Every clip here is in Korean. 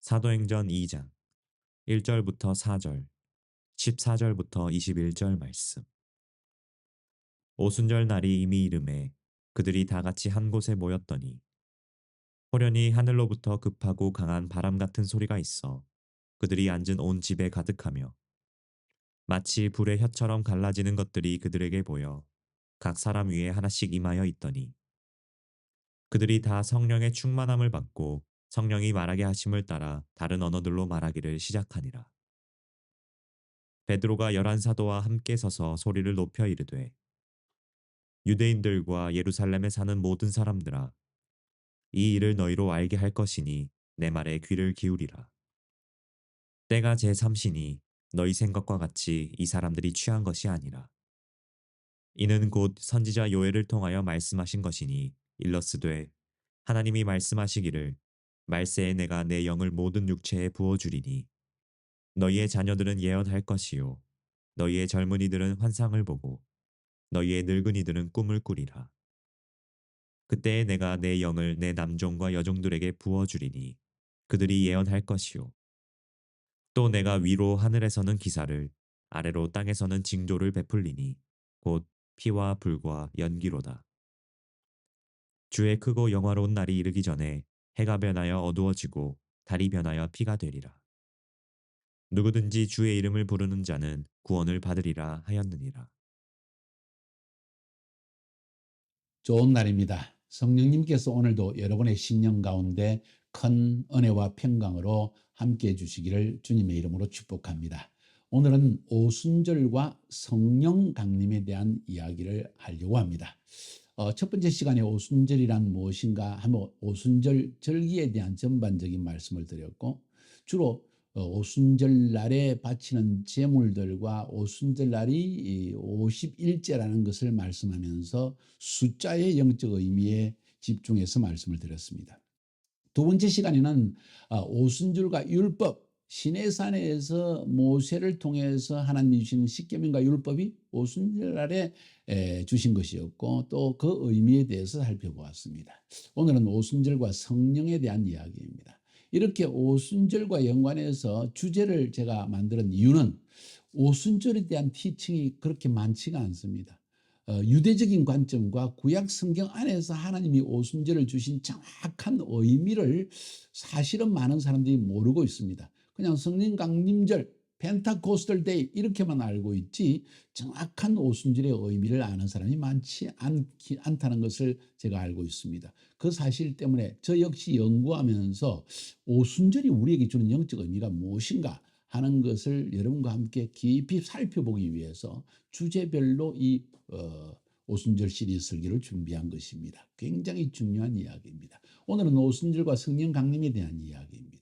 사도행전 2장 1절부터 4절, 14절부터 21절 말씀. 오순절 날이 이미 이름에 그들이 다 같이 한 곳에 모였더니 호련히 하늘로부터 급하고 강한 바람 같은 소리가 있어 그들이 앉은 온 집에 가득하며 마치 불의 혀처럼 갈라지는 것들이 그들에게 보여 각 사람 위에 하나씩 임하여 있더니 그들이 다 성령의 충만함을 받고 성령이 말하게 하심을 따라 다른 언어들로 말하기를 시작하니라. 베드로가 11사도와 함께 서서 소리를 높여 이르되 유대인들과 예루살렘에 사는 모든 사람들아, 이 일을 너희로 알게 할 것이니 내 말에 귀를 기울이라. 때가 제3시니 너희 생각과 같이 이 사람들이 취한 것이 아니라 이는 곧 선지자 요엘을 통하여 말씀하신 것이니 일러스되 하나님이 말씀하시기를 말세에 내가 내 영을 모든 육체에 부어주리니 너희의 자녀들은 예언할 것이요 너희의 젊은이들은 환상을 보고 너희의 늙은이들은 꿈을 꾸리라. 그때에 내가 내 영을 내 남종과 여종들에게 부어주리니 그들이 예언할 것이요 또 내가 위로 하늘에서는 기사를 아래로 땅에서는 징조를 베풀리니 곧 피와 불과 연기로다. 주의 크고 영화로운 날이 이르기 전에 해가 변하여 어두워지고 달이 변하여 피가 되리라. 누구든지 주의 이름을 부르는 자는 구원을 받으리라 하였느니라. 좋은 날입니다. 성령님께서 오늘도 여러분의 신령 가운데 큰 은혜와 평강으로 함께해 주시기를 주님의 이름으로 축복합니다. 오늘은 오순절과 성령 강림에 대한 이야기를 하려고 합니다. 첫 번째 시간에 오순절이란 무엇인가 하면 오순절 절기에 대한 전반적인 말씀을 드렸고 주로 오순절 날에 바치는 제물들과 오순절 날이 50일째라는 것을 말씀하면서 숫자의 영적 의미에 집중해서 말씀을 드렸습니다. 두 번째 시간에는 오순절과 율법, 시내산에서 모세를 통해서 하나님이 주신 십계명과 율법이 오순절날에 주신 것이었고 또 그 의미에 대해서 살펴보았습니다. 오늘은 오순절과 성령에 대한 이야기입니다. 이렇게 오순절과 연관해서 주제를 제가 만드는 이유는 오순절에 대한 티칭이 그렇게 많지가 않습니다. 유대적인 관점과 구약 성경 안에서 하나님이 오순절을 주신 정확한 의미를 사실은 많은 사람들이 모르고 있습니다. 그냥 성령 강림절, 펜타코스털 데이 이렇게만 알고 있지 정확한 오순절의 의미를 아는 사람이 많지 않다는 것을 제가 알고 있습니다. 그 사실 때문에 저 역시 연구하면서 오순절이 우리에게 주는 영적 의미가 무엇인가 하는 것을 여러분과 함께 깊이 살펴보기 위해서 주제별로 이 오순절 시리즈 설교를 준비한 것입니다. 굉장히 중요한 이야기입니다. 오늘은 오순절과 성령 강림에 대한 이야기입니다.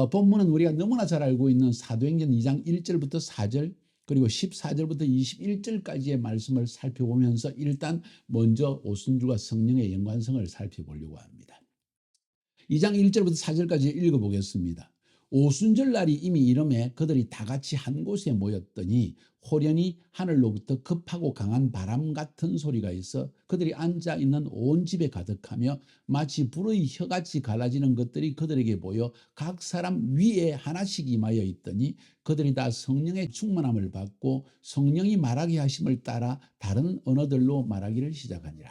본문은 우리가 너무나 잘 알고 있는 사도행전 2장 1절부터 4절 그리고 14절부터 21절까지의 말씀을 살펴보면서 일단 먼저 오순절과 성령의 연관성을 살펴보려고 합니다. 2장 1절부터 4절까지 읽어보겠습니다. 오순절 날이 이미 이름에 그들이 다 같이 한 곳에 모였더니 호련히 하늘로부터 급하고 강한 바람 같은 소리가 있어 그들이 앉아 있는 온 집에 가득하며 마치 불의 혀같이 갈라지는 것들이 그들에게 보여 각 사람 위에 하나씩 임하여 있더니 그들이 다 성령의 충만함을 받고 성령이 말하게 하심을 따라 다른 언어들로 말하기를 시작하니라.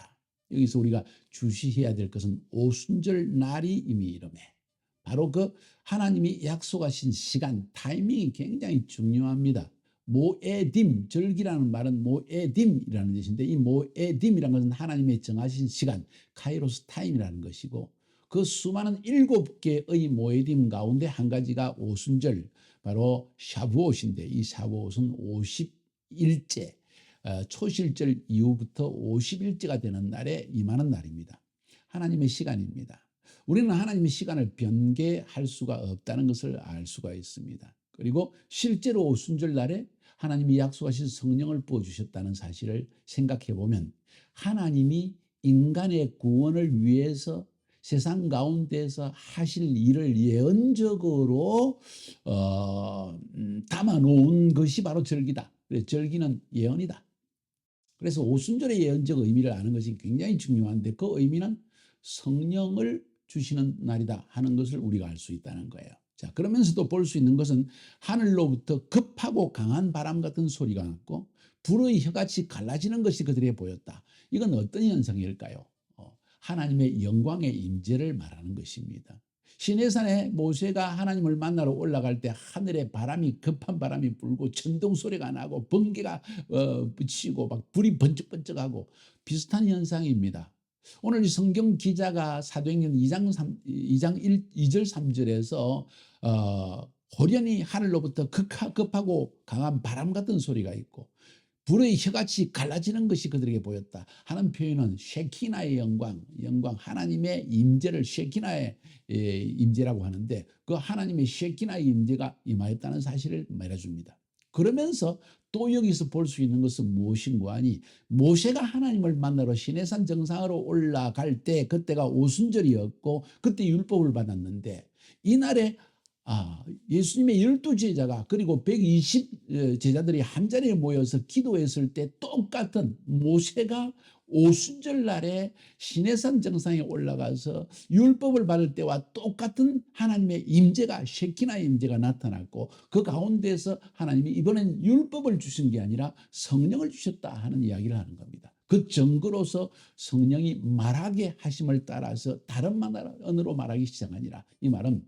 여기서 우리가 주시해야 될 것은 오순절 날이 이미 이름에 바로 그 하나님이 약속하신 시간, 타이밍이 굉장히 중요합니다. 모에딤, 절기라는 말은 모에딤이라는 뜻인데 이 모에딤이라는 것은 하나님의 정하신 시간, 카이로스 타임이라는 것이고 그 수많은 7개의 모에딤 가운데 한 가지가 오순절, 바로 샤부옷인데 이 샤부옷은 50일째, 초실절 이후부터 50일째가 되는 날에 임하는 날입니다. 하나님의 시간입니다. 우리는 하나님의 시간을 변개할 수가 없다는 것을 알 수가 있습니다. 그리고 실제로 오순절 날에 하나님이 약속하신 성령을 부어주셨다는 사실을 생각해 보면 하나님이 인간의 구원을 위해서 세상 가운데서 하실 일을 예언적으로 담아놓은 것이 바로 절기다. 절기는 예언이다. 그래서 오순절의 예언적 의미를 아는 것이 굉장히 중요한데 그 의미는 성령을 주시는 날이다 하는 것을 우리가 알 수 있다는 거예요. 자, 그러면서도 볼 수 있는 것은 하늘로부터 급하고 강한 바람 같은 소리가 났고 불의 혀같이 갈라지는 것이 그들에게 보였다. 이건 어떤 현상일까요? 하나님의 영광의 임재를 말하는 것입니다. 시내산에 모세가 하나님을 만나러 올라갈 때 하늘에 바람이 급한 바람이 불고 천둥 소리가 나고 번개가 붙이고 막 불이 번쩍번쩍하고 비슷한 현상입니다. 오늘 성경 기자가 사도행전 2장 2절 3절에서 호련히 하늘로부터 급하고 강한 바람 같은 소리가 있고 불의 혀같이 갈라지는 것이 그들에게 보였다 하는 표현은 쉐키나의 영광 하나님의 임재를 쉐키나의 임재라고 하는데 그 하나님의 쉐키나의 임재가 임하였다는 사실을 말해줍니다. 그러면서 또 여기서 볼 수 있는 것은 무엇인가 하니 모세가 하나님을 만나러 시내산 정상으로 올라갈 때 그때가 오순절이었고 그때 율법을 받았는데 이날에 예수님의 12제자가 그리고 120 제자들이 한자리에 모여서 기도했을 때 똑같은 모세가 오순절 날에 시내산 정상에 올라가서 율법을 받을 때와 똑같은 하나님의 임재가 쉐키나의 임재가 나타났고 그 가운데서 하나님이 이번엔 율법을 주신 게 아니라 성령을 주셨다 하는 이야기를 하는 겁니다. 그 증거로서 성령이 말하게 하심을 따라서 다른 언어로 말하기 시작하니라. 이 말은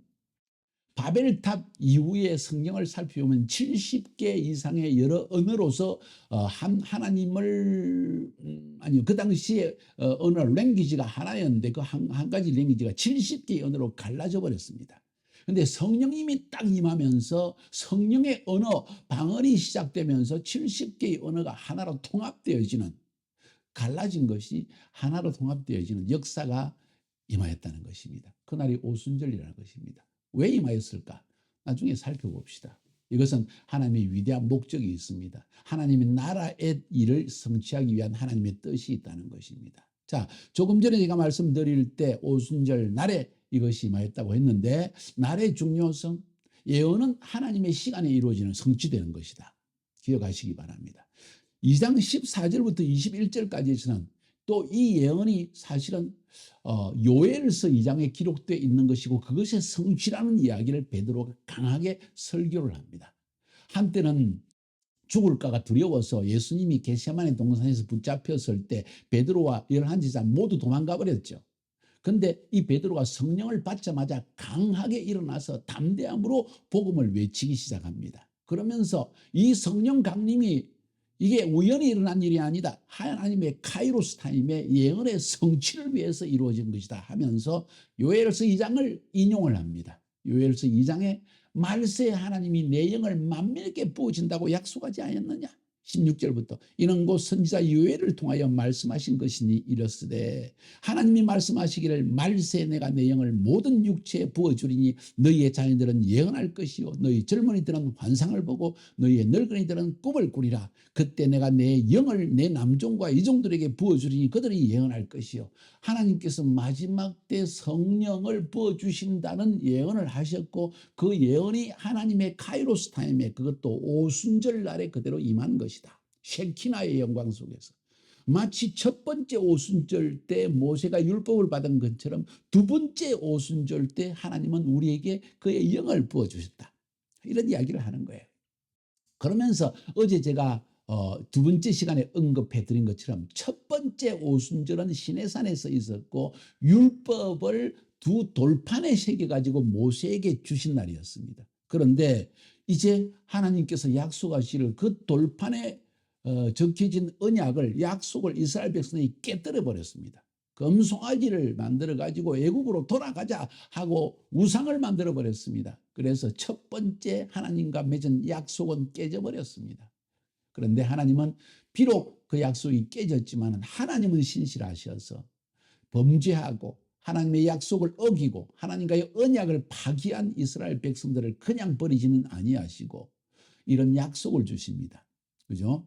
바벨탑 이후에 성경을 살펴보면 70개 이상의 여러 언어로서 하나님을 아니요 그 당시에 언어 랭귀지가 하나였는데 그 한 가지 랭귀지가 70개의 언어로 갈라져 버렸습니다. 근데 성령님이 딱 임하면서 성령의 언어 방언이 시작되면서 70개의 언어가 하나로 통합되어지는 갈라진 것이 하나로 통합되어지는 역사가 임하였다는 것입니다. 그날이 오순절이라는 것입니다. 왜 임하였을까? 나중에 살펴봅시다. 이것은 하나님의 위대한 목적이 있습니다. 하나님의 나라의 일을 성취하기 위한 하나님의 뜻이 있다는 것입니다. 자, 조금 전에 제가 말씀드릴 때 오순절 날에 이것이 임하였다고 했는데 날의 중요성, 예언은 하나님의 시간에 이루어지는 성취되는 것이다. 기억하시기 바랍니다. 2장 14절부터 21절까지에서는 또 이 예언이 사실은 요엘서 2장에 기록되어 있는 것이고 그것의 성취라는 이야기를 베드로가 강하게 설교를 합니다. 한때는 죽을까가 두려워서 예수님이 겟세마네 동산에서 붙잡혔을 때 베드로와 11제자 모두 도망가 버렸죠. 근데 이 베드로가 성령을 받자마자 강하게 일어나서 담대함으로 복음을 외치기 시작합니다. 그러면서 이 성령 강림이 이게 우연히 일어난 일이 아니다. 하나님의 카이로스 타임의 예언의 성취를 위해서 이루어진 것이다 하면서 요엘서 2장을 인용을 합니다. 요엘서 2장에 말세에 하나님이 내 영을 만민에게 부어진다고 약속하지 않았느냐. 16절부터 이는 곧 선지자 요엘을 통하여 말씀하신 것이니 이르시되 하나님이 말씀하시기를 말세에 내가 내 영을 모든 육체에 부어주리니 너희의 자녀들은 예언할 것이요 너희 젊은이들은 환상을 보고 너희의 늙은이들은 꿈을 꾸리라. 그때 내가 내 영을 내 남종과 이종들에게 부어주리니 그들이 예언할 것이요. 하나님께서 마지막 때 성령을 부어주신다는 예언을 하셨고 그 예언이 하나님의 카이로스 타임에 그것도 오순절 날에 그대로 임한 것이다. 쉐키나의 영광 속에서 마치 첫 번째 오순절 때 모세가 율법을 받은 것처럼 두 번째 오순절 때 하나님은 우리에게 그의 영을 부어주셨다. 이런 이야기를 하는 거예요. 그러면서 어제 제가 두 번째 시간에 언급해 드린 것처럼 첫 번째 오순절은 시내산에서 있었고 율법을 두 돌판에 새겨가지고 모세에게 주신 날이었습니다. 그런데 이제 하나님께서 약속하시를 그 돌판에 적혀진 언약을 약속을 이스라엘 백성이 깨뜨려 버렸습니다. 금송아지를 만들어 가지고 애국으로 돌아가자 하고 우상을 만들어 버렸습니다. 그래서 첫 번째 하나님과 맺은 약속은 깨져 버렸습니다. 그런데 하나님은 비록 그 약속이 깨졌지만 하나님은 신실하셔서 범죄하고 하나님의 약속을 어기고 하나님과의 언약을 파기한 이스라엘 백성들을 그냥 버리지는 아니하시고 이런 약속을 주십니다. 그죠?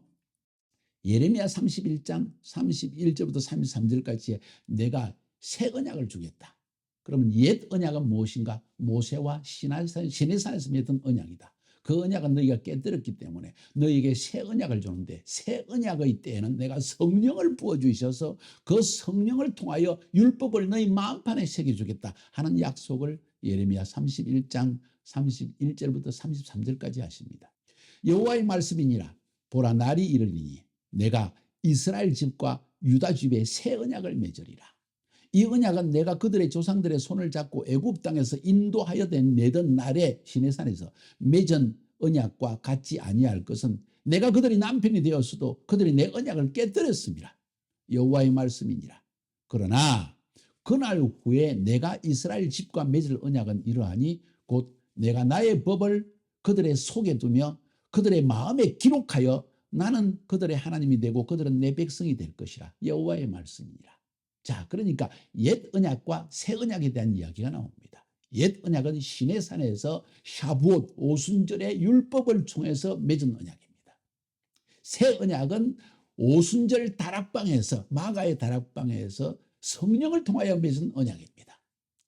예레미야 31장 31절부터 33절까지 내가 새 언약을 주겠다. 그러면 옛 언약은 무엇인가? 모세와 시내산에서 맺은 언약이다. 그 언약은 너희가 깨뜨렸기 때문에 너희에게 새 언약을 주는데, 새 언약의 때에는 내가 성령을 부어주셔서 그 성령을 통하여 율법을 너희 마음판에 새겨주겠다 하는 약속을 예레미야 31장 31절부터 33절까지 하십니다. 여호와의 말씀이니라. 보라, 날이 이르리니 내가 이스라엘 집과 유다 집에 새 언약을 맺으리라. 이 언약은 내가 그들의 조상들의 손을 잡고 애굽 땅에서 인도하여 내던 날에 시내산에서 맺은 언약과 같지 아니할 것은, 내가 그들이 남편이 되었어도 그들이 내 언약을 깨뜨렸습니다. 여호와의 말씀이니라. 그러나 그날 후에 내가 이스라엘 집과 맺을 언약은 이러하니 곧 내가 나의 법을 그들의 속에 두며 그들의 마음에 기록하여 나는 그들의 하나님이 되고 그들은 내 백성이 될 것이라. 여호와의 말씀이니라. 자, 그러니까 옛 언약과 새 언약에 대한 이야기가 나옵니다. 옛 언약은 시내산에서 샤부옷 오순절의 율법을 통해서 맺은 언약입니다. 새 언약은 오순절 다락방에서, 마가의 다락방에서 성령을 통하여 맺은 언약입니다.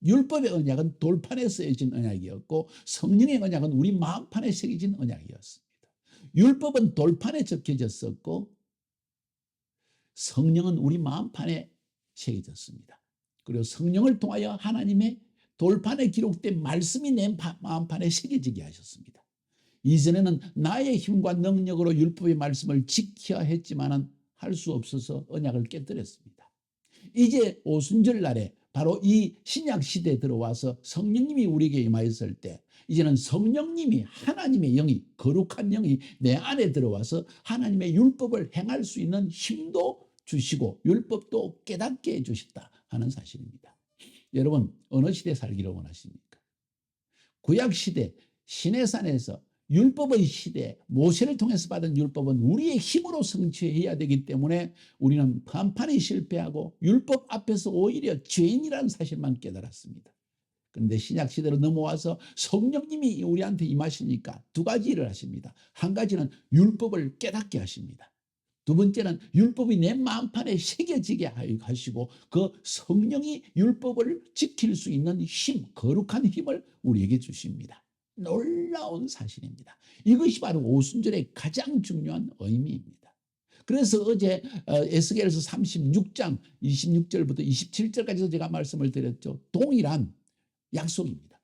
율법의 언약은 돌판에 쓰여진 언약이었고 성령의 언약은 우리 마음판에 새겨진 언약이었습니다. 율법은 돌판에 적혀졌었고 성령은 우리 마음판에 새겨졌습니다. 그리고 성령을 통하여 하나님의 돌판에 기록된 말씀이 내 마음판에 새겨지게 하셨습니다. 이전에는 나의 힘과 능력으로 율법의 말씀을 지켜야 했지만은 할 수 없어서 언약을 깨뜨렸습니다. 이제 오순절 날에 바로 이 신약 시대에 들어와서 성령님이 우리에게 임하였을 때, 이제는 성령님이, 하나님의 영이, 거룩한 영이 내 안에 들어와서 하나님의 율법을 행할 수 있는 힘도 주시고 율법도 깨닫게 해주셨다 하는 사실입니다. 여러분, 어느 시대에 살기를 원하십니까? 구약시대 시내산에서 율법의 시대, 모세를 통해서 받은 율법은 우리의 힘으로 성취해야 되기 때문에 우리는 판판이 실패하고 율법 앞에서 오히려 죄인이라는 사실만 깨달았습니다. 그런데 신약시대로 넘어와서 성령님이 우리한테 임하시니까 두 가지 일을 하십니다. 한 가지는 율법을 깨닫게 하십니다. 두 번째는 율법이 내 마음판에 새겨지게 하시고 그 성령이 율법을 지킬 수 있는 힘, 거룩한 힘을 우리에게 주십니다. 놀라운 사실입니다. 이것이 바로 오순절의 가장 중요한 의미입니다. 그래서 어제 에스겔서 36장 26절부터 27절까지도 제가 말씀을 드렸죠. 동일한 약속입니다.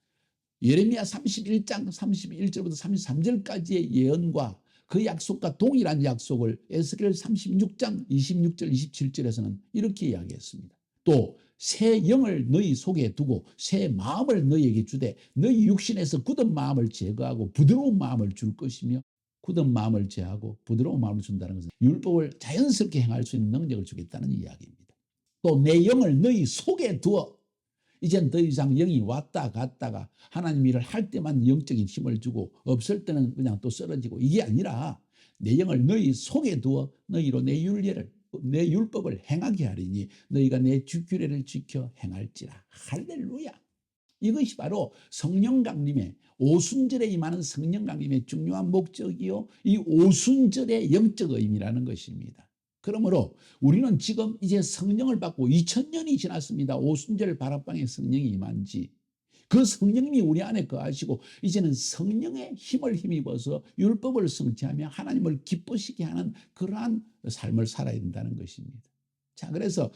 예레미야 31장 31절부터 33절까지의 예언과 그 약속과 동일한 약속을 에스겔 36장 26절 27절에서는 이렇게 이야기했습니다. 또 새 영을 너희 속에 두고 새 마음을 너희에게 주되 너희 육신에서 굳은 마음을 제거하고 부드러운 마음을 줄 것이며, 굳은 마음을 제하고 부드러운 마음을 준다는 것은 율법을 자연스럽게 행할 수 있는 능력을 주겠다는 이야기입니다. 또 내 영을 너희 속에 두어, 이젠 더 이상 영이 왔다 갔다가 하나님 일을 할 때만 영적인 힘을 주고 없을 때는 그냥 또 쓰러지고, 이게 아니라 내 영을 너희 속에 두어 너희로 내 윤례를, 내 율법을 행하게 하리니 너희가 내 주규례를 지켜 행할지라. 할렐루야. 이것이 바로 성령 강림의, 오순절에 임하는 성령 강림의 중요한 목적이요, 이 오순절의 영적 의미라는 것입니다. 그러므로 우리는 지금 이제 성령을 받고 2000년이 지났습니다. 오순절 바락방에 성령이 임한 지. 그 성령님이 우리 안에 거하시고 이제는 성령의 힘을 힘입어서 율법을 성취하며 하나님을 기쁘시게 하는 그러한 삶을 살아야 된다는 것입니다. 자, 그래서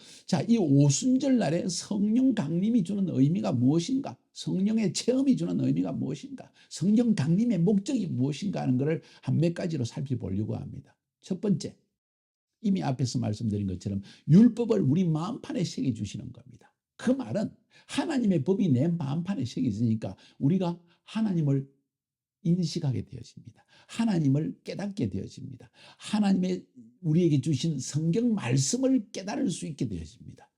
이 오순절 날에 성령 강림이 주는 의미가 무엇인가? 성령의 체험이 주는 의미가 무엇인가? 성령 강림의 목적이 무엇인가 하는 것을 한 몇 가지로 살펴보려고 합니다. 첫 번째, 이미 앞에서 말씀드린 것처럼 율법을 우리 마음판에 새겨주시는 겁니다. 그 말은 하나님의 법이 내 마음판에 새겨지니까 우리가 하나님을 인식하게 되어집니다. 하나님을 깨닫게 되어집니다. 하나님의 우리에게 주신 성경 말씀을 깨달을 수 있게 되어집니다.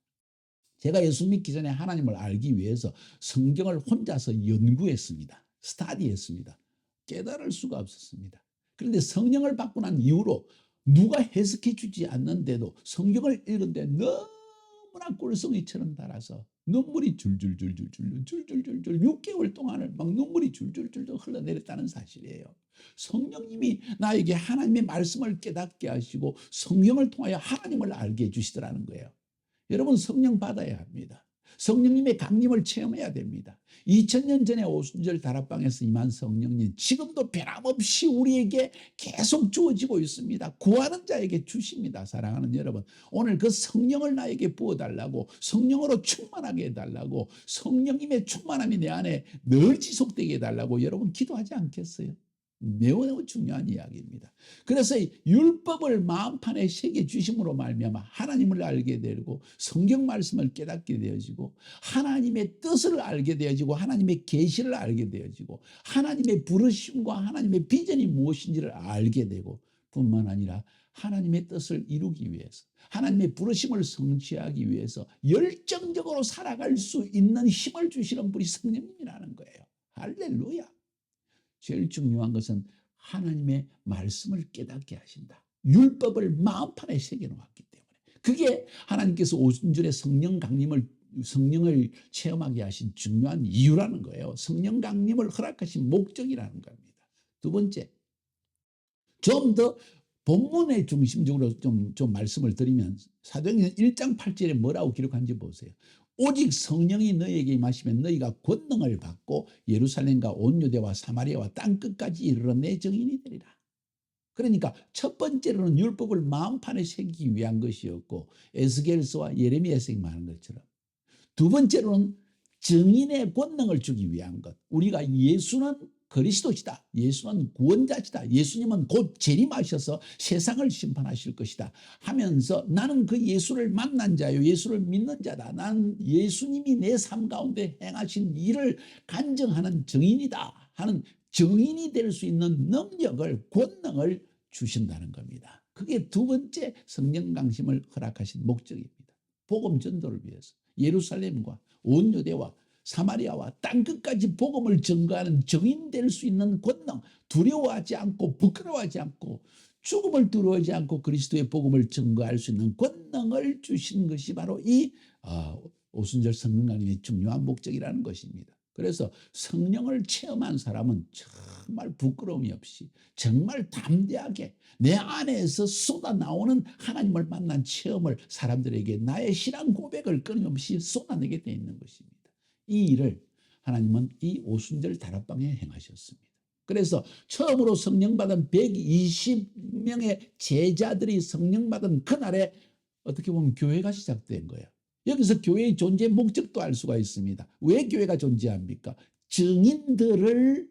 제가 예수 믿기 전에 하나님을 알기 위해서 성경을 혼자서 연구했습니다. 스터디했습니다. 깨달을 수가 없었습니다. 그런데 성령을 받고 난 이후로 누가 해석해 주지 않는데도 성경을 읽는데 너무나 꿀송이처럼 달아서 눈물이 줄줄줄줄줄 6개월 동안을 막 눈물이 줄줄줄줄 흘러내렸다는 사실이에요. 성령님이 나에게 하나님의 말씀을 깨닫게 하시고 성경을 통하여 하나님을 알게 해주시더라는 거예요. 여러분, 성령 받아야 합니다. 성령님의 강림을 체험해야 됩니다. 2000년 전에 오순절 다락방에서 임한 성령님 지금도 변함없이 우리에게 계속 주어지고 있습니다. 구하는 자에게 주십니다. 사랑하는 여러분, 오늘 그 성령을 나에게 부어달라고, 성령으로 충만하게 해달라고, 성령님의 충만함이 내 안에 늘 지속되게 해달라고 여러분 기도하지 않겠어요? 매우 중요한 이야기입니다. 그래서 이 율법을 마음판에 새겨 주심으로 말미암아 하나님을 알게 되고 성경 말씀을 깨닫게 되어지고 하나님의 뜻을 알게 되어지고 하나님의 계시를 알게 되어지고 하나님의 부르심과 하나님의 비전이 무엇인지를 알게 되고 뿐만 아니라 하나님의 뜻을 이루기 위해서 하나님의 부르심을 성취하기 위해서 열정적으로 살아갈 수 있는 힘을 주시는 분이 성령님이라는 거예요. 할렐루야. 제일 중요한 것은 하나님의 말씀을 깨닫게 하신다. 율법을 마음판에 새겨 놓았기 때문에. 그게 하나님께서 오순절에 성령을 체험하게 하신 중요한 이유라는 거예요. 성령 강림을 허락하신 목적이라는 겁니다. 두 번째, 좀 더 본문의 중심적으로 좀 말씀을 드리면 사도행전 1장 8절에 뭐라고 기록한지 보세요. 오직 성령이 너희에게 임하시면 너희가 권능을 받고 예루살렘과 온 유대와 사마리아와 땅끝까지 이르러 내 증인이 되리라. 그러니까 첫 번째로는 율법을 마음판에 새기기 위한 것이었고 에스겔서와 예레미야서에 말한 것처럼, 두 번째로는 증인의 권능을 주기 위한 것. 우리가 예수는 그리스도시다. 예수는 구원자시다. 예수님은 곧 재림하셔서 세상을 심판하실 것이다 하면서 나는 그 예수를 만난 자요. 예수를 믿는 자다. 난 예수님이 내 삶 가운데 행하신 일을 간증하는 증인이다 하는 증인이 될 수 있는 능력을, 권능을 주신다는 겁니다. 그게 두 번째 성령 강심을 허락하신 목적입니다. 복음 전도를 위해서 예루살렘과 온 유대와 사마리아와 땅끝까지 복음을 전가하는 증인 될 수 있는 권능, 두려워하지 않고 부끄러워하지 않고 죽음을 두려워하지 않고 그리스도의 복음을 전가할 수 있는 권능을 주신 것이 바로 이 오순절 성령 강림의 중요한 목적이라는 것입니다. 그래서 성령을 체험한 사람은 정말 부끄러움이 없이 정말 담대하게 내 안에서 쏟아나오는 하나님을 만난 체험을 사람들에게 나의 신앙 고백을 끊임없이 쏟아내게 되어 있는 것입니다. 이 일을 하나님은 이 오순절 다락방에 행하셨습니다. 그래서 처음으로 성령받은 120명의 제자들이 성령받은 그날에 어떻게 보면 교회가 시작된 거예요. 여기서 교회의 존재 목적도 알 수가 있습니다. 왜 교회가 존재합니까? 증인들을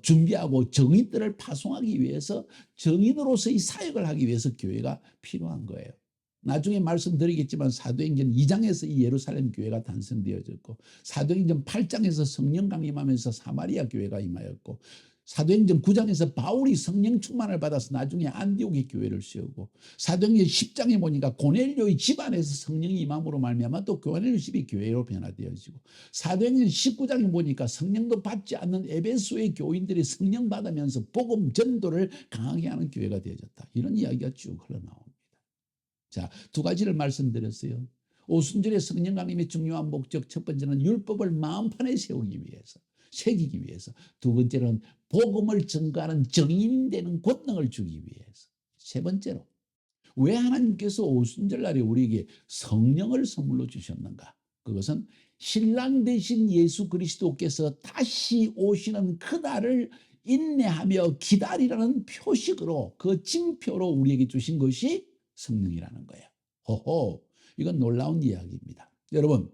준비하고 증인들을 파송하기 위해서, 증인으로서의 사역을 하기 위해서 교회가 필요한 거예요. 나중에 말씀드리겠지만 사도행전 2장에서 이 예루살렘 교회가 탄생되어졌고 사도행전 8장에서 성령 강림하면서 사마리아 교회가 임하였고 사도행전 9장에서 바울이 성령 충만을 받아서 나중에 안디옥의 교회를 세우고 사도행전 10장에 보니까 고넬료의 집안에서 성령이 임함으로 말미암아 또 고넬료 집이 교회로 변화되어지고 사도행전 19장에 보니까 성령도 받지 않는 에베소의 교인들이 성령 받으면서 복음 전도를 강하게 하는 교회가 되어졌다. 이런 이야기가 쭉 흘러나옵니다. 자, 두 가지를 말씀드렸어요. 오순절의 성령 강림의 중요한 목적, 첫 번째는 율법을 마음판에 세우기 위해서, 새기기 위해서. 두 번째는 복음을 전가하는 증인 되는 권능을 주기 위해서. 세 번째로, 왜 하나님께서 오순절날에 우리에게 성령을 선물로 주셨는가? 그것은 신랑 되신 예수 그리스도께서 다시 오시는 그날을 인내하며 기다리라는 표식으로, 그 징표로 우리에게 주신 것이 성령이라는 거예요. 호호, 이건 놀라운 이야기입니다. 여러분,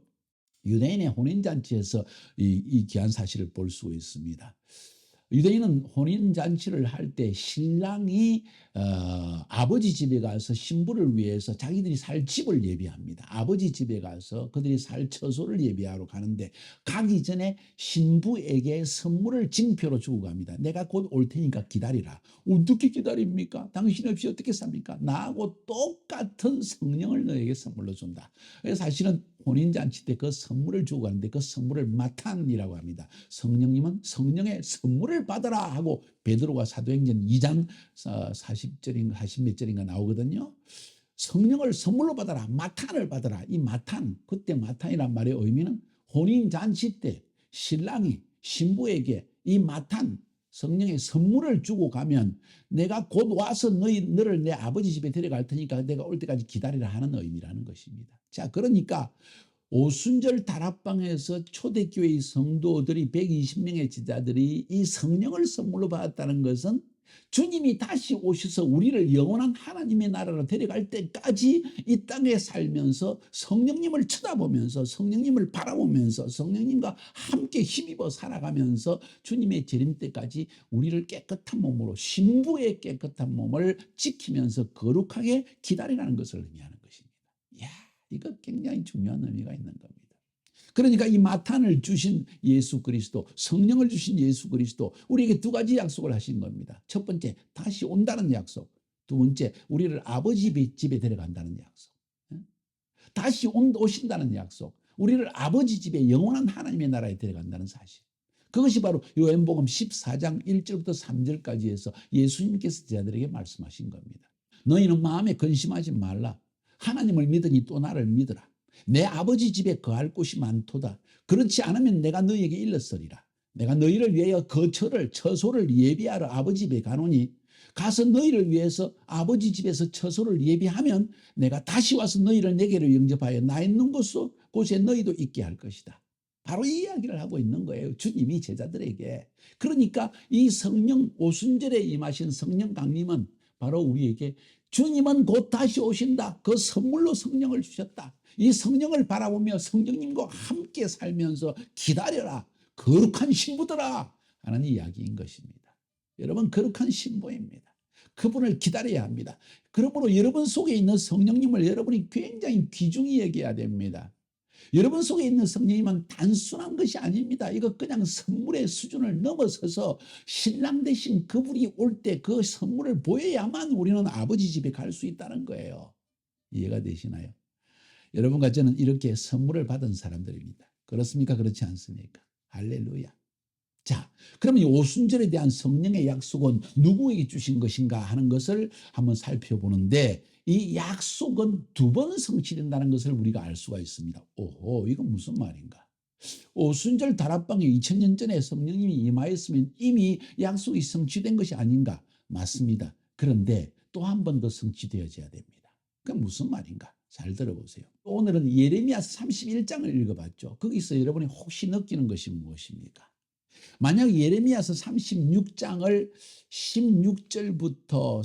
유대인의 혼인잔치에서 이 귀한 사실을 볼 수 있습니다. 유대인은 혼인잔치를 할 때 신랑이 아버지 집에 가서 신부를 위해서 자기들이 살 집을 예비합니다. 아버지 집에 가서 그들이 살 처소를 예비하러 가는데 가기 전에 신부에게 선물을 징표로 주고 갑니다. 내가 곧 올 테니까 기다리라. 어떻게 기다립니까? 당신 없이 어떻게 삽니까? 나하고 똑같은 성령을 너에게 선물로 준다. 사실은 혼인잔치 때 그 선물을 주고 가는데 그 선물을 마탄이라고 합니다. 성령님은 성령의 선물을 받아라 하고 베드로가 사도행전 2장 40절인가 40몇 절인가 나오거든요. 성령을 선물로 받아라. 마탄을 받아라. 이 마탄, 그때 마탄이란 말의 의미는 혼인잔치 때 신랑이 신부에게 이 마탄, 성령의 선물을 주고 가면 내가 곧 와서 너를 내 아버지 집에 데려갈 테니까 내가 올 때까지 기다리라 하는 의미라는 것입니다. 자, 그러니까 오순절 다락방에서 초대교회의 성도들이 120명의 제자들이 이 성령을 선물로 받았다는 것은 주님이 다시 오셔서 우리를 영원한 하나님의 나라로 데려갈 때까지 이 땅에 살면서 성령님을 쳐다보면서 성령님을 바라보면서 성령님과 함께 힘입어 살아가면서 주님의 재림 때까지 우리를 깨끗한 몸으로 신부의 깨끗한 몸을 지키면서 거룩하게 기다리라는 것을 의미하는 것입니다. 이야, 이거 굉장히 중요한 의미가 있는 겁니다. 그러니까 이 마탄을 주신 예수 그리스도, 성령을 주신 예수 그리스도, 우리에게 두 가지 약속을 하신 겁니다. 첫 번째, 다시 온다는 약속. 두 번째, 우리를 아버지 집에 데려간다는 약속. 다시 오신다는 약속. 우리를 아버지 집에 영원한 하나님의 나라에 데려간다는 사실. 그것이 바로 요한복음 14장 1절부터 3절까지 해서 예수님께서 제자들에게 말씀하신 겁니다. 너희는 마음에 근심하지 말라. 하나님을 믿으니 또 나를 믿으라. 내 아버지 집에 거할 곳이 많도다. 그렇지 않으면 내가 너희에게 일렀으리라. 내가 너희를 위하여 처소를 예비하러 아버지 집에 가노니 가서 너희를 위해서 아버지 집에서 처소를 예비하면 내가 다시 와서 너희를 내게로 영접하여 나 있는 곳에 너희도 있게 할 것이다. 바로 이 이야기를 하고 있는 거예요. 주님이 제자들에게. 그러니까 이 성령 오순절에 임하신 성령 강림은 바로 우리에게 주님은 곧 다시 오신다. 그 선물로 성령을 주셨다. 이 성령을 바라보며 성령님과 함께 살면서 기다려라. 거룩한 신부들아 하는 이야기인 것입니다. 여러분, 거룩한 신부입니다. 그분을 기다려야 합니다. 그러므로 여러분 속에 있는 성령님을 여러분이 굉장히 귀중히 여겨야 됩니다. 여러분 속에 있는 성령님은 단순한 것이 아닙니다. 이거 그냥 선물의 수준을 넘어서서 신랑 대신 그분이 올 때 그 선물을 보여야만 우리는 아버지 집에 갈 수 있다는 거예요. 이해가 되시나요? 여러분과 저는 이렇게 선물을 받은 사람들입니다. 그렇습니까? 그렇지 않습니까? 할렐루야. 자, 그러면 이 오순절에 대한 성령의 약속은 누구에게 주신 것인가 하는 것을 한번 살펴보는데, 이 약속은 두 번 성취된다는 것을 우리가 알 수가 있습니다. 오호, 이건 무슨 말인가? 오순절 다락방에 2000년 전에 성령님이 임하였으면 이미 약속이 성취된 것이 아닌가? 맞습니다. 그런데 또 한 번 더 성취되어져야 됩니다. 그건 무슨 말인가? 잘 들어보세요. 오늘은 예레미야서 31장을 읽어봤죠. 거기서 여러분이 혹시 느끼는 것이 무엇입니까? 만약 예레미야서 36장을 16절부터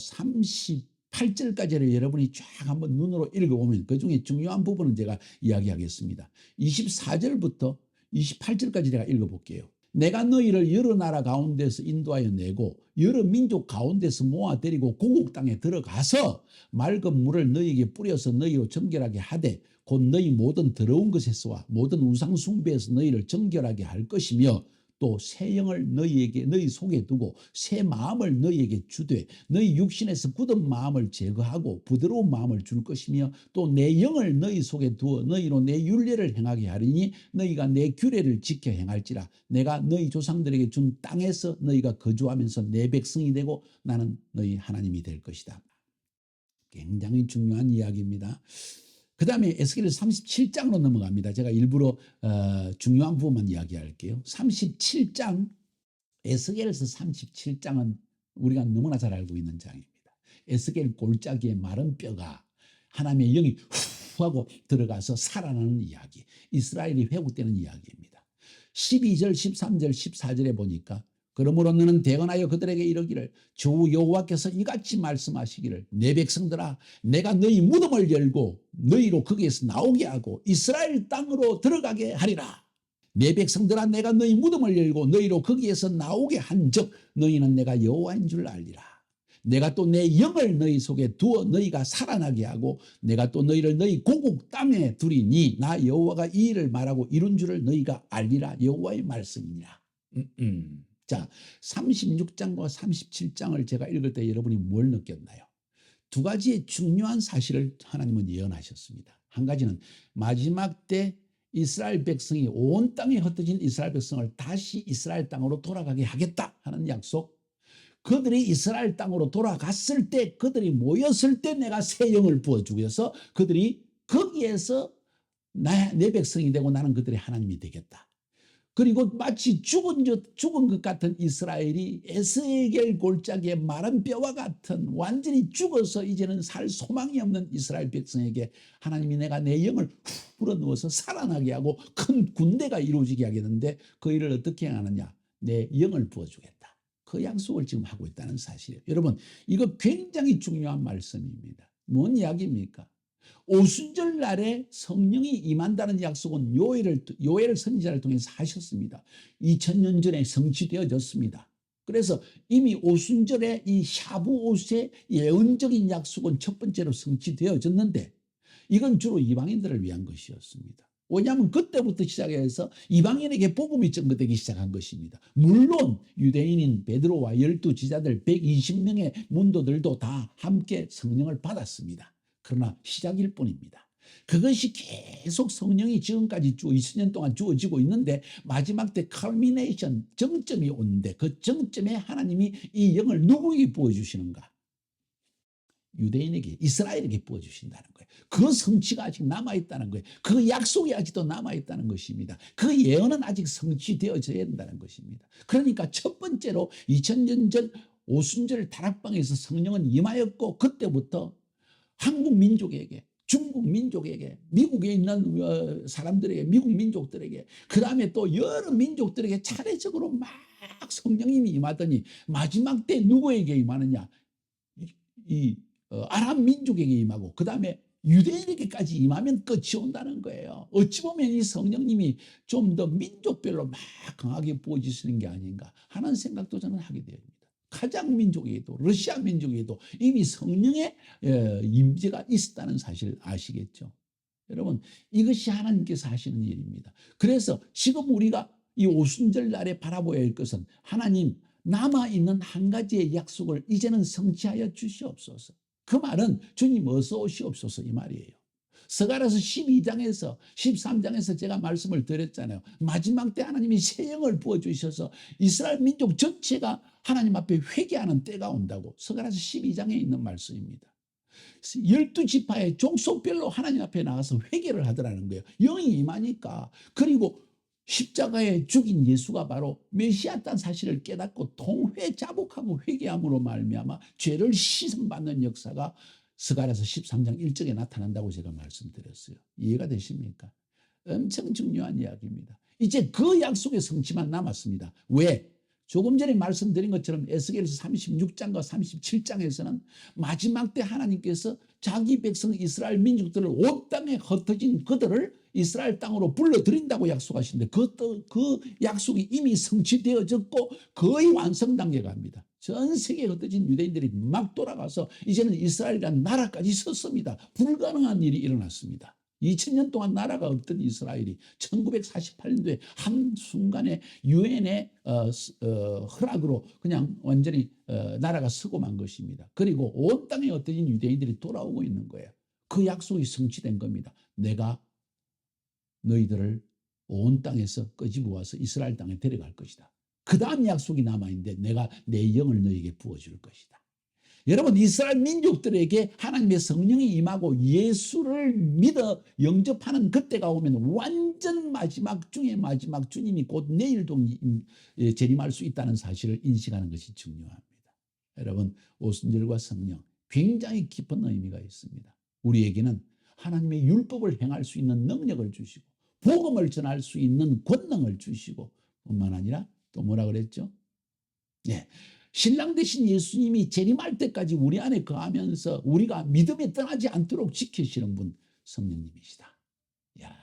38절까지를 여러분이 쫙 한번 눈으로 읽어보면 그중에 중요한 부분은 제가 이야기하겠습니다. 24절부터 28절까지 제가 읽어볼게요. 내가 너희를 여러 나라 가운데서 인도하여 내고 여러 민족 가운데서 모아 데리고 고국 땅에 들어가서 맑은 물을 너희에게 뿌려서 너희로 정결하게 하되 곧 너희 모든 더러운 것에서와 모든 우상 숭배에서 너희를 정결하게 할 것이며 또 새 영을 너희 속에 두고 새 마음을 너희에게 주되 너희 육신에서 굳은 마음을 제거하고 부드러운 마음을 줄 것이며 또 내 영을 너희 속에 두어 너희로 내 율례를 행하게 하리니 너희가 내 규례를 지켜 행할지라. 내가 너희 조상들에게 준 땅에서 너희가 거주하면서 내 백성이 되고 나는 너희 하나님이 될 것이다. 굉장히 중요한 이야기입니다. 그 다음에 에스겔 37장으로 넘어갑니다. 제가 일부러 중요한 부분만 이야기할게요. 37장, 에스겔에서 37장은 우리가 너무나 잘 알고 있는 장입니다. 에스겔 골짜기에 마른 뼈가 하나님의 영이 후 하고 들어가서 살아나는 이야기, 이스라엘이 회복되는 이야기입니다. 12절, 13절, 14절에 보니까 그러므로 너는 대언하여 그들에게 이르기를 주 여호와께서 이같이 말씀하시기를 내 백성들아 내가 너희 무덤을 열고 너희로 거기에서 나오게 하고 이스라엘 땅으로 들어가게 하리라. 내 백성들아 내가 너희 무덤을 열고 너희로 거기에서 나오게 한즉 너희는 내가 여호와인 줄 알리라. 내가 또 내 영을 너희 속에 두어 너희가 살아나게 하고 내가 또 너희를 너희 고국 땅에 두리니 나 여호와가 이 일을 말하고 이룬 줄을 너희가 알리라. 여호와의 말씀이니라. 자, 36장과 37장을 제가 읽을 때 여러분이 뭘 느꼈나요? 두 가지의 중요한 사실을 하나님은 예언하셨습니다. 한 가지는 마지막 때 이스라엘 백성이 온 땅에 흩어진 이스라엘 백성을 다시 이스라엘 땅으로 돌아가게 하겠다 하는 약속. 그들이 이스라엘 땅으로 돌아갔을 때 그들이 모였을 때 내가 새 영을 부어주어서 그들이 거기에서 내 백성이 되고 나는 그들의 하나님이 되겠다. 그리고 마치 죽은 것 같은 이스라엘이 에스겔 골짜기에 마른 뼈와 같은 완전히 죽어서 이제는 살 소망이 없는 이스라엘 백성에게 하나님이 내가 내 영을 훅 불어넣어서 살아나게 하고 큰 군대가 이루어지게 하겠는데 그 일을 어떻게 하느냐? 내 영을 부어주겠다. 그 약속을 지금 하고 있다는 사실이에요. 여러분, 이거 굉장히 중요한 말씀입니다. 뭔 이야기입니까? 오순절 날에 성령이 임한다는 약속은 요엘 선지자를 통해서 하셨습니다. 2000년 전에 성취되어졌습니다. 그래서 이미 오순절에 이 샤부옷의 예언적인 약속은 첫 번째로 성취되어졌는데 이건 주로 이방인들을 위한 것이었습니다. 왜냐하면 그때부터 시작해서 이방인에게 복음이 전거되기 시작한 것입니다. 물론 유대인인 베드로와 12 지자들 120명의 문도들도 다 함께 성령을 받았습니다. 그러나 시작일 뿐입니다. 그것이 계속 성령이 지금까지 2000년 동안 주어지고 있는데 마지막 때 culmination, 정점이 오는데 그 정점에 하나님이 이 영을 누구에게 부어주시는가? 유대인에게, 이스라엘에게 부어주신다는 거예요. 그 성취가 아직 남아있다는 거예요. 그 약속이 아직도 남아있다는 것입니다. 그 예언은 아직 성취되어져야 된다는 것입니다. 그러니까 첫 번째로 2000년 전 오순절 다락방에서 성령은 임하였고 그때부터 한국 민족에게, 중국 민족에게, 미국에 있는 사람들에게, 미국 민족들에게, 그 다음에 또 여러 민족들에게 차례적으로 막 성령님이 임하더니 마지막 때 누구에게 임하느냐? 아람 민족에게 임하고 그 다음에 유대인에게까지 임하면 끝이 온다는 거예요. 어찌 보면 이 성령님이 좀 더 민족별로 막 강하게 부어지시는 게 아닌가 하는 생각도 저는 하게 됩니다. 카자흐 민족에게도 러시아 민족에게도 이미 성령의 임재가 있었다는 사실을 아시겠죠. 여러분, 이것이 하나님께서 하시는 일입니다. 그래서 지금 우리가 이 오순절 날에 바라보아야 할 것은 하나님 남아있는 한 가지의 약속을 이제는 성취하여 주시옵소서. 그 말은 주님 어서 오시옵소서 이 말이에요. 스가랴서 12장에서 13장에서 제가 말씀을 드렸잖아요. 마지막 때 하나님이 새 영을 부어주셔서 이스라엘 민족 전체가 하나님 앞에 회개하는 때가 온다고 스가랴서 12장에 있는 말씀입니다. 12지파의 족속별로 하나님 앞에 나가서 회개를 하더라는 거예요. 영이 임하니까. 그리고 십자가에 죽인 예수가 바로 메시아였다는 사실을 깨닫고 통회자복하고 회개함으로 말미암아 죄를 씻음받는 역사가 스가랴서 13장 1절에 나타난다고 제가 말씀드렸어요. 이해가 되십니까? 엄청 중요한 이야기입니다. 이제 그 약속의 성취만 남았습니다. 왜? 조금 전에 말씀드린 것처럼 에스겔서 36장과 37장에서는 마지막 때 하나님께서 자기 백성 이스라엘 민족들을 온 땅에 흩어진 그들을 이스라엘 땅으로 불러들인다고 약속하시는데 그 약속이 이미 성취되어졌고 거의 완성 단계에 갑니다. 전 세계에 흩어진 유대인들이 막 돌아가서 이제는 이스라엘이라는 나라까지 섰습니다. 불가능한 일이 일어났습니다. 2000년 동안 나라가 없던 이스라엘이 1948년도에 한순간에 유엔의 허락으로 그냥 완전히 나라가 서고 만 것입니다. 그리고 온 땅에 흩어진 유대인들이 돌아오고 있는 거예요. 그 약속이 성취된 겁니다. 내가 너희들을 온 땅에서 끄집어 와서 이스라엘 땅에 데려갈 것이다. 그 다음 약속이 남아있는데 내가 내 영을 너희에게 부어줄 것이다. 여러분, 이스라엘 민족들에게 하나님의 성령이 임하고 예수를 믿어 영접하는 그때가 오면 완전 마지막 중에 마지막 주님이 곧 내일도 재림할 수 있다는 사실을 인식하는 것이 중요합니다. 여러분, 오순절과 성령 굉장히 깊은 의미가 있습니다. 우리에게는 하나님의 율법을 행할 수 있는 능력을 주시고 복음을 전할 수 있는 권능을 주시고 뿐만 아니라 또 뭐라 그랬죠? 네. 신랑 되신 예수님이 재림할 때까지 우리 안에 거하면서 우리가 믿음에 떠나지 않도록 지키시는 분 성령님이시다. 이야,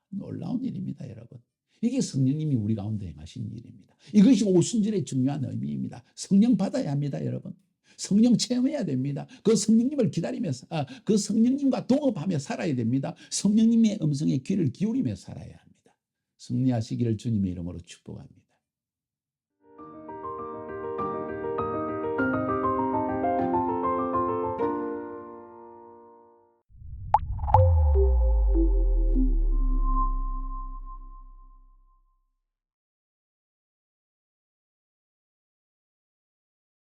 놀라운 일입니다, 여러분. 이게 성령님이 우리 가운데 행하신 일입니다. 이것이 오순절의 중요한 의미입니다. 성령 받아야 합니다, 여러분. 성령 체험해야 됩니다. 그 성령님을 기다리면서 그 성령님과 동업하며 살아야 됩니다. 성령님의 음성에 귀를 기울이며 살아야 합니다. 승리하시기를 주님의 이름으로 축복합니다.